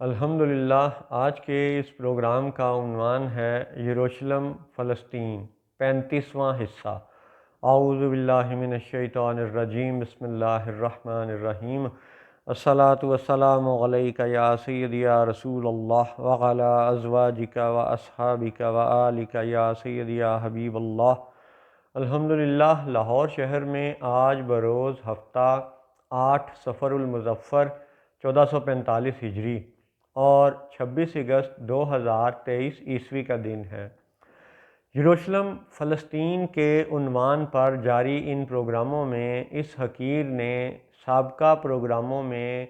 الحمدللہ آج کے اس پروگرام کا عنوان ہے یروشلم فلسطین 35واں حصہ۔ اعوذ باللہ من الشیطان الرجیم، بسم اللہ الرحمن الرحیم۔ الصلاۃ والسلام علیک یا سیدی یا رسول اللہ وعلی ازواجک و اصحابک و آلک یا سیدی یا حبیب اللہ۔ الحمدللہ لاہور شہر میں آج بروز ہفتہ 8 صفر المظفر 1445 ہجری اور 26 اگست 2023 عیسوی کا دن ہے۔ یروشلم فلسطین کے عنوان پر جاری ان پروگراموں میں اس حقیر نے سابقہ پروگراموں میں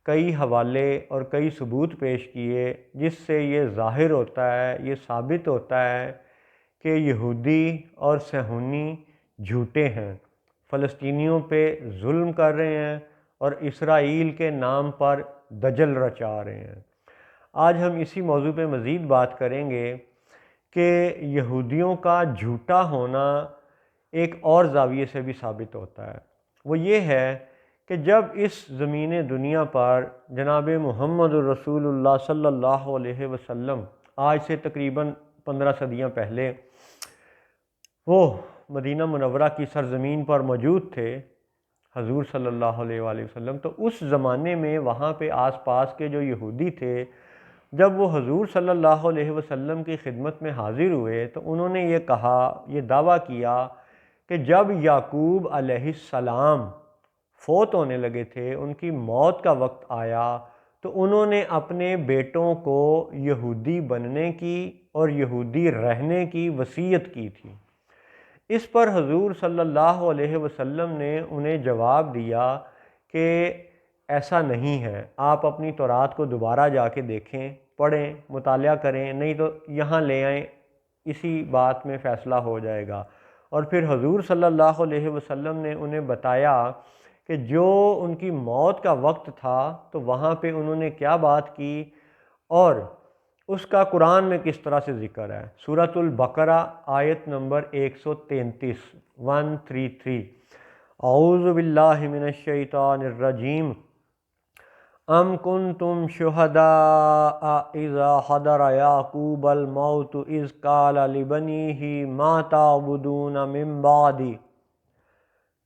کئی حوالے اور کئی ثبوت پیش کیے، جس سے یہ ظاہر ہوتا ہے، یہ ثابت ہوتا ہے کہ یہودی اور صہیونی جھوٹے ہیں، فلسطینیوں پہ ظلم کر رہے ہیں اور اسرائیل کے نام پر دجل رچا رہے ہیں۔ آج ہم اسی موضوع پہ مزید بات کریں گے کہ یہودیوں کا جھوٹا ہونا ایک اور زاویے سے بھی ثابت ہوتا ہے۔ وہ یہ ہے کہ جب اس زمین دنیا پر جناب محمد الرسول اللہ صلی اللہ علیہ وسلم آج سے تقریباً 15 صدیاں پہلے وہ مدینہ منورہ کی سرزمین پر موجود تھے، حضور صلی اللہ علیہ وآلہ وسلم، تو اس زمانے میں وہاں پہ آس پاس کے جو یہودی تھے، جب وہ حضور صلی اللہ علیہ وسلم کی خدمت میں حاضر ہوئے تو انہوں نے یہ کہا، یہ دعویٰ کیا کہ جب یعقوب علیہ السلام فوت ہونے لگے تھے، ان کی موت کا وقت آیا، تو انہوں نے اپنے بیٹوں کو یہودی بننے کی اور یہودی رہنے کی وصیت کی تھی۔ اس پر حضور صلی اللہ علیہ وسلم نے انہیں جواب دیا کہ ایسا نہیں ہے، آپ اپنی تورات کو دوبارہ جا کے دیکھیں، پڑھیں، مطالعہ کریں، نہیں تو یہاں لے آئیں، اسی بات میں فیصلہ ہو جائے گا۔ اور پھر حضور صلی اللہ علیہ وسلم نے انہیں بتایا کہ جو ان کی موت کا وقت تھا تو وہاں پہ انہوں نے کیا بات کی اور اس کا قرآن میں کس طرح سے ذکر ہے۔ سورۃ البقرہ آیت نمبر 133 133۔ اعوذ باللہ من الشیطان الرجیم۔ ام کنتم شہداء اذا حضر یعقوب الموت اذ قال لبنیہ ما تعبدون من بعدی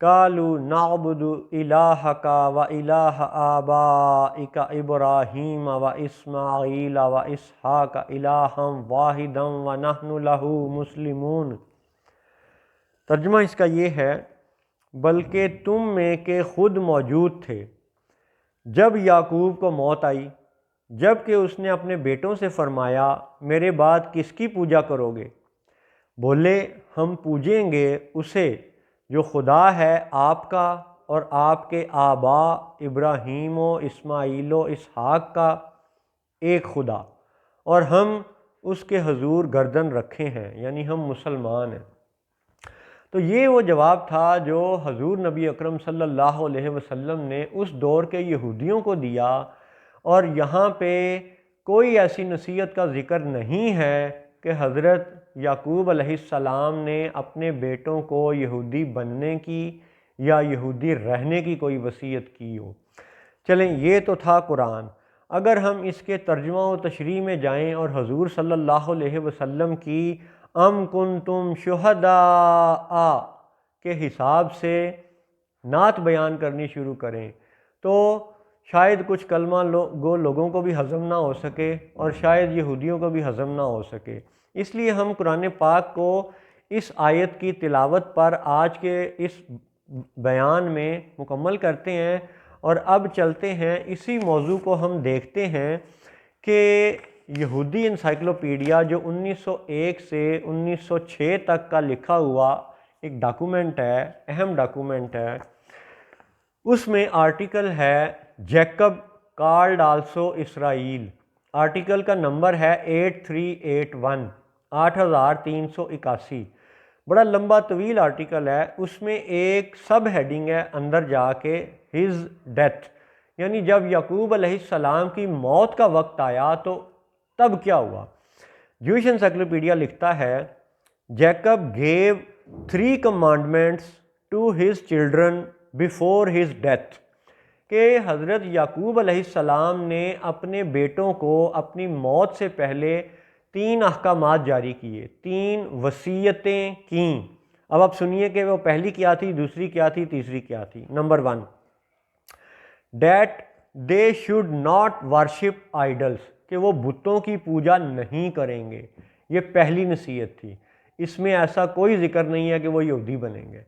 قالوا نعبد الہک و الہ آبائک ابراہیم و اسماعیل و اسحاق الہا واحدا و نحن لہ مسلمون۔ ترجمہ اس کا یہ ہے، بلکہ تم میں کہ خود موجود تھے جب یعقوب کو موت آئی، جب کہ اس نے اپنے بیٹوں سے فرمایا میرے بعد کس کی پوجا کرو گے؟ بولے ہم پوجیں گے اسے جو خدا ہے آپ کا اور آپ کے آبا ابراہیم و اسماعیل و اسحاق کا ایک خدا، اور ہم اس کے حضور گردن رکھے ہیں، یعنی ہم مسلمان ہیں۔ تو یہ وہ جواب تھا جو حضور نبی اکرم صلی اللہ علیہ وسلم نے اس دور کے یہودیوں کو دیا، اور یہاں پہ کوئی ایسی نصیحت کا ذکر نہیں ہے کہ حضرت یعقوب علیہ السلام نے اپنے بیٹوں کو یہودی بننے کی یا یہودی رہنے کی کوئی وصیت کی ہو۔ چلیں، یہ تو تھا قرآن۔ اگر ہم اس کے ترجمہ و تشریح میں جائیں اور حضور صلی اللہ علیہ وسلم کی ام کنتم شہداء کے حساب سے نعت بیان کرنی شروع کریں تو شاید کچھ کلمہ گو لوگوں کو بھی ہضم نہ ہو سکے اور شاید یہودیوں کو بھی ہضم نہ ہو سکے۔ اس لیے ہم قرآن پاک کو اس آیت کی تلاوت پر آج کے اس بیان میں مکمل کرتے ہیں، اور اب چلتے ہیں اسی موضوع کو ہم دیکھتے ہیں کہ یہودی انسائکلوپیڈیا جو 1901 سے 1906 تک کا لکھا ہوا ایک ڈاکومنٹ ہے، اہم ڈاکومنٹ ہے، اس میں آرٹیکل ہے جیکب کالڈ آلسو اسرائیل۔ آرٹیکل کا نمبر ہے 8381 8381۔ بڑا لمبا طویل آرٹیکل ہے، اس میں ایک سب ہیڈنگ ہے اندر جا کے ہز ڈیتھ، یعنی جب یعقوب علیہ السلام کی موت کا وقت آیا تو تب کیا ہوا۔ جوئش انسائکلوپیڈیا لکھتا ہے Jacob give 3 commandments to his children before his death۔ کہ حضرت یعقوب علیہ السلام نے اپنے بیٹوں کو اپنی موت سے پہلے 3 احکامات جاری کیے، 3 وصیتیں کیں۔ اب آپ سنیے کہ وہ پہلی کیا تھی، دوسری کیا تھی، تیسری کیا تھی۔ Number 1 that they should not worship idols, کہ وہ بتوں کی پوجا نہیں کریں گے۔ یہ پہلی نصیحت تھی، اس میں ایسا کوئی ذکر نہیں ہے کہ وہ یہودی بنیں گے۔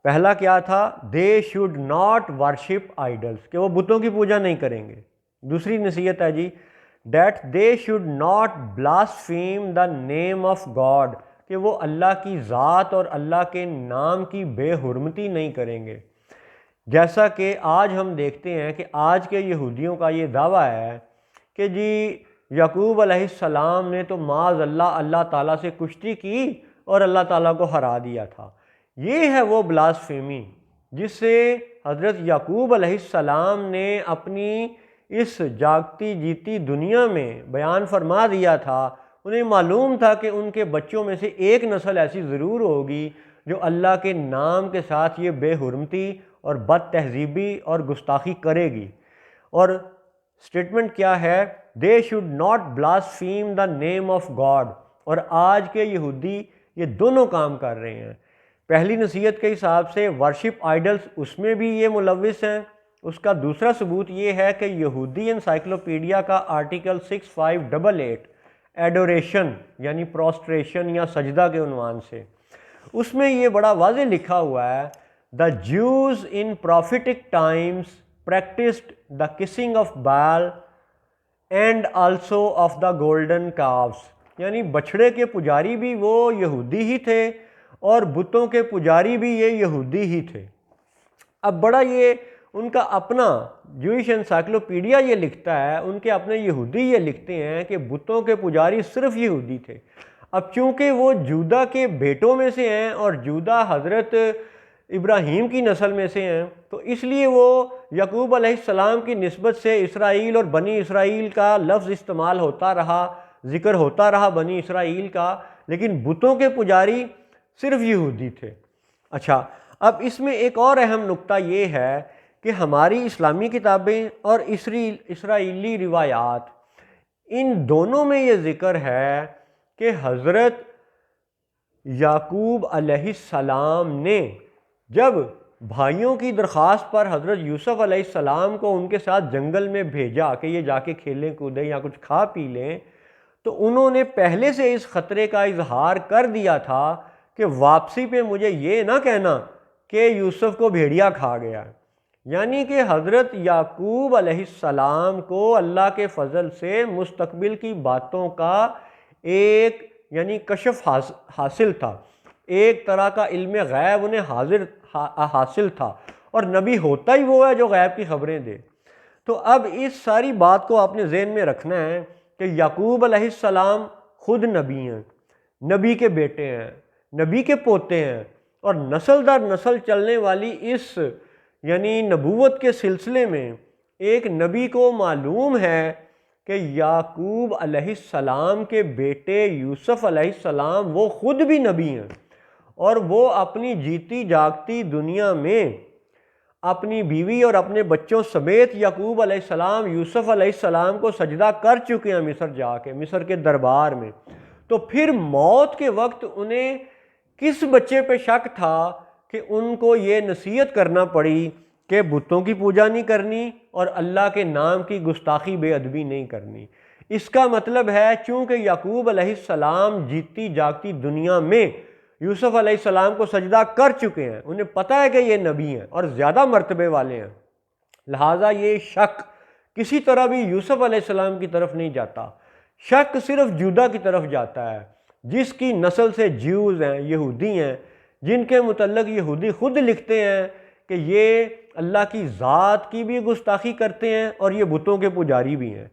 پہلا کیا تھا؟ دے شوڈ ناٹ ورشپ آئیڈلس، کہ وہ بتوں کی پوجا نہیں کریں گے۔ دوسری نصیحت ہے جی that they should not blaspheme the name of God, کہ وہ اللہ کی ذات اور اللہ کے نام کی بے حرمتی نہیں کریں گے۔ جیسا کہ آج ہم دیکھتے ہیں کہ آج کے یہودیوں کا یہ دعویٰ ہے کہ جی یعقوب علیہ السلام نے تو معاذ اللہ اللہ تعالیٰ سے کشتی کی اور اللہ تعالیٰ کو ہرا دیا تھا۔ یہ ہے وہ بلاسفیمی جس سے حضرت یعقوب علیہ السلام نے اپنی اس جاگتی جیتی دنیا میں بیان فرما دیا تھا۔ انہیں معلوم تھا کہ ان کے بچوں میں سے ایک نسل ایسی ضرور ہوگی جو اللہ کے نام کے ساتھ یہ بے حرمتی اور بد تہذیبی اور گستاخی کرے گی۔ اور سٹیٹمنٹ کیا ہے؟ They should not blaspheme the name of God. اور آج کے یہودی یہ دونوں کام کر رہے ہیں۔ پہلی نصیحت کے حساب سے ورشپ آئیڈلز، اس میں بھی یہ ملوث ہیں۔ اس کا دوسرا ثبوت یہ ہے کہ یہودی انسائکلوپیڈیا کا آرٹیکل 6588 ایڈوریشن یعنی پروسٹریشن یا سجدہ کے عنوان سے، اس میں یہ بڑا واضح لکھا ہوا ہے the Jews in prophetic times practised the kissing of Baal and also of the golden cows, یعنی بچھڑے کے پجاری بھی وہ یہودی ہی تھے اور بتوں کے پجاری بھی یہ یہودی ہی تھے۔ اب بڑا یہ ان کا اپنا جوئش انسائکلوپیڈیا یہ لکھتا ہے، ان کے اپنے یہودی یہ لکھتے ہیں کہ بتوں کے پجاری صرف یہودی تھے۔ اب چونکہ وہ جودہ کے بیٹوں میں سے ہیں اور جودہ حضرت ابراہیم کی نسل میں سے ہیں، تو اس لیے وہ یعقوب علیہ السلام کی نسبت سے اسرائیل اور بنی اسرائیل کا لفظ استعمال ہوتا رہا، ذکر ہوتا رہا بنی اسرائیل کا، لیکن بتوں کے پجاری صرف یہودی تھے۔ اچھا، اب اس میں ایک اور اہم نقطہ یہ ہے کہ ہماری اسلامی کتابیں اور اسرائیلی روایات، ان دونوں میں یہ ذکر ہے کہ حضرت یعقوب علیہ السلام نے جب بھائیوں کی درخواست پر حضرت یوسف علیہ السلام کو ان کے ساتھ جنگل میں بھیجا کہ یہ جا کے کھیلیں کودیں یا کچھ کھا پی لیں، تو انہوں نے پہلے سے اس خطرے کا اظہار کر دیا تھا کہ واپسی پہ مجھے یہ نہ کہنا کہ یوسف کو بھیڑیا کھا گیا۔ یعنی کہ حضرت یعقوب علیہ السلام کو اللہ کے فضل سے مستقبل کی باتوں کا ایک یعنی کشف حاصل تھا، ایک طرح کا علم غیب انہیں حاصل تھا، اور نبی ہوتا ہی وہ ہے جو غیب کی خبریں دے۔ تو اب اس ساری بات کو آپ نے ذہن میں رکھنا ہے کہ یعقوب علیہ السلام خود نبی ہیں، نبی کے بیٹے ہیں، نبی کے پوتے ہیں، اور نسل در نسل چلنے والی اس یعنی نبوت کے سلسلے میں ایک نبی کو معلوم ہے کہ یعقوب علیہ السلام کے بیٹے یوسف علیہ السلام وہ خود بھی نبی ہیں، اور وہ اپنی جیتی جاگتی دنیا میں اپنی بیوی اور اپنے بچوں سمیت یعقوب علیہ السلام یوسف علیہ السلام کو سجدہ کر چکے ہیں مصر جا کے، مصر کے دربار میں۔ تو پھر موت کے وقت انہیں کس بچے پہ شک تھا کہ ان کو یہ نصیحت کرنا پڑی کہ بتوں کی پوجا نہیں کرنی اور اللہ کے نام کی گستاخی بے ادبی نہیں کرنی؟ اس کا مطلب ہے چونکہ یعقوب علیہ السلام جیتی جاگتی دنیا میں یوسف علیہ السلام کو سجدہ کر چکے ہیں، انہیں پتہ ہے کہ یہ نبی ہیں اور زیادہ مرتبے والے ہیں، لہٰذا یہ شک کسی طرح بھی یوسف علیہ السلام کی طرف نہیں جاتا، شک صرف جودہ کی طرف جاتا ہے، جس کی نسل سے جیوز ہیں، یہودی ہیں، جن کے متعلق یہودی خود لکھتے ہیں کہ یہ اللہ کی ذات کی بھی گستاخی کرتے ہیں اور یہ بتوں کے پجاری بھی ہیں۔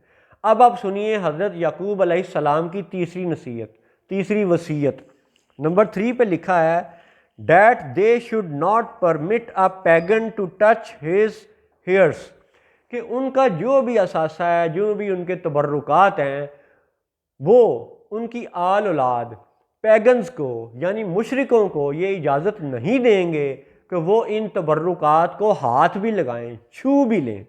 اب آپ سنیے حضرت یعقوب علیہ السلام کی تیسری نصیحت، تیسری وصیت۔ نمبر 3 پہ لکھا ہے that they should not permit a pagan to touch his hairs, کہ ان کا جو بھی اثاثہ ہے، جو بھی ان کے تبرکات ہیں، وہ ان کی آل اولاد پیگنز کو یعنی مشرکوں کو یہ اجازت نہیں دیں گے کہ وہ ان تبرکات کو ہاتھ بھی لگائیں، چھو بھی لیں۔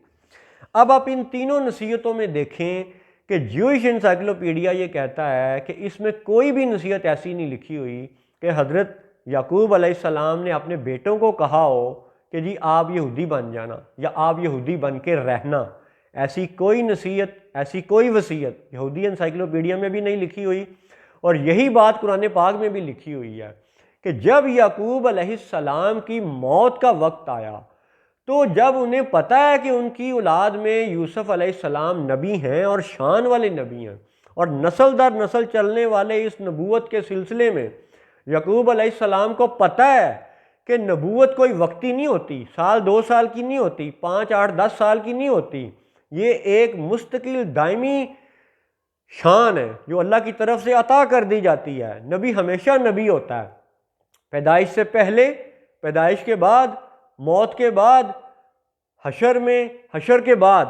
اب آپ ان تینوں نصیحتوں میں دیکھیں کہ جیوش انسائکلوپیڈیا یہ کہتا ہے کہ اس میں کوئی بھی نصیحت ایسی نہیں لکھی ہوئی کہ حضرت یعقوب علیہ السلام نے اپنے بیٹوں کو کہا ہو کہ جی آپ یہودی بن جانا یا آپ یہودی بن کے رہنا۔ ایسی کوئی نصیحت، ایسی کوئی وصیت یہودی انسائکلوپیڈیا میں بھی نہیں لکھی ہوئی، اور یہی بات قرآن پاک میں بھی لکھی ہوئی ہے کہ جب یعقوب علیہ السلام کی موت کا وقت آیا تو جب انہیں پتہ ہے کہ ان کی اولاد میں یوسف علیہ السلام نبی ہیں اور شان والے نبی ہیں، اور نسل در نسل چلنے والے اس نبوت کے سلسلے میں یعقوب علیہ السلام کو پتہ ہے کہ نبوت کوئی وقتی نہیں ہوتی، سال 2 سال کی نہیں ہوتی، 5 8 10 سال کی نہیں ہوتی، یہ ایک مستقل دائمی شان ہے جو اللہ کی طرف سے عطا کر دی جاتی ہے۔ نبی ہمیشہ نبی ہوتا ہے، پیدائش سے پہلے، پیدائش کے بعد، موت کے بعد، حشر میں، حشر کے بعد،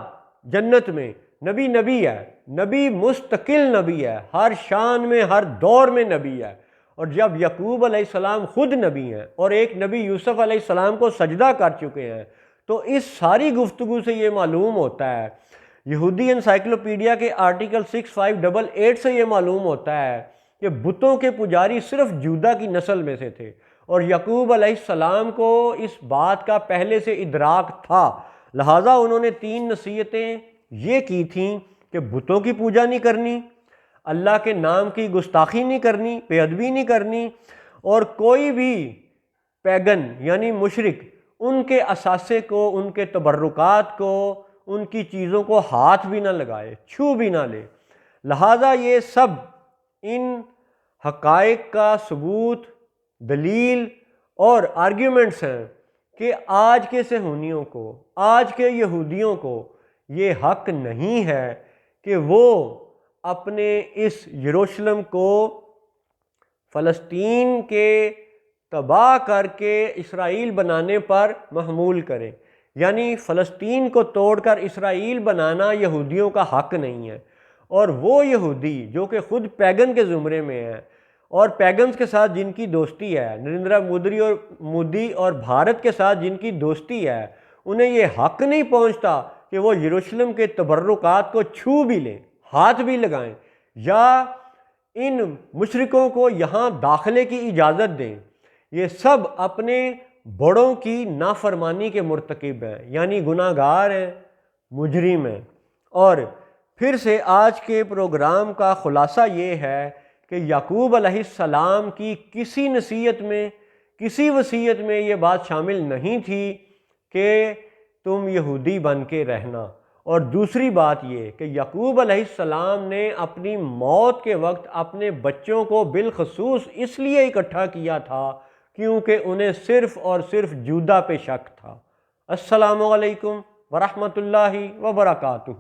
جنت میں نبی نبی ہے، نبی مستقل نبی ہے، ہر شان میں، ہر دور میں نبی ہے۔ اور جب یعقوب علیہ السلام خود نبی ہیں اور ایک نبی یوسف علیہ السلام کو سجدہ کر چکے ہیں، تو اس ساری گفتگو سے یہ معلوم ہوتا ہے، یہودی انسائکلوپیڈیا کے آرٹیکل 6588 سے یہ معلوم ہوتا ہے کہ بتوں کے پجاری صرف جودہ کی نسل میں سے تھے، اور یعقوب علیہ السلام کو اس بات کا پہلے سے ادراک تھا، لہٰذا انہوں نے 3 نصیحتیں یہ کی تھیں کہ بتوں کی پوجا نہیں کرنی، اللہ کے نام کی گستاخی نہیں کرنی، بے ادبی نہیں کرنی، اور کوئی بھی پیگن یعنی مشرک ان کے اثاثے کو، ان کے تبرکات کو، ان کی چیزوں کو ہاتھ بھی نہ لگائے، چھو بھی نہ لے۔ لہٰذا یہ سب ان حقائق کا ثبوت، دلیل اور آرگیومنٹس ہیں کہ آج کے صہیونیوں کو، آج کے یہودیوں کو یہ حق نہیں ہے کہ وہ اپنے اس یروشلم کو فلسطین کے تباہ کر کے اسرائیل بنانے پر محمول کریں۔ یعنی فلسطین کو توڑ کر اسرائیل بنانا یہودیوں کا حق نہیں ہے، اور وہ یہودی جو کہ خود پیگن کے زمرے میں ہیں اور پیگنز کے ساتھ جن کی دوستی ہے، نریندرا مودی اور بھارت کے ساتھ جن کی دوستی ہے، انہیں یہ حق نہیں پہنچتا کہ وہ یروشلم کے تبرکات کو چھو بھی لیں، ہاتھ بھی لگائیں، یا ان مشرکوں کو یہاں داخلے کی اجازت دیں۔ یہ سب اپنے بڑوں کی نافرمانی کے مرتکب ہیں، یعنی گناہ گار ہیں، مجرم ہیں۔ اور پھر سے آج کے پروگرام کا خلاصہ یہ ہے کہ یعقوب علیہ السلام کی کسی نصیحت میں، کسی وصیت میں یہ بات شامل نہیں تھی کہ تم یہودی بن کے رہنا۔ اور دوسری بات یہ کہ یعقوب علیہ السلام نے اپنی موت کے وقت اپنے بچوں کو بالخصوص اس لیے اکٹھا کیا تھا کیونکہ انہیں صرف اور صرف جودہ پہ شک تھا۔ السلام علیکم ورحمۃ اللہ وبرکاتہ۔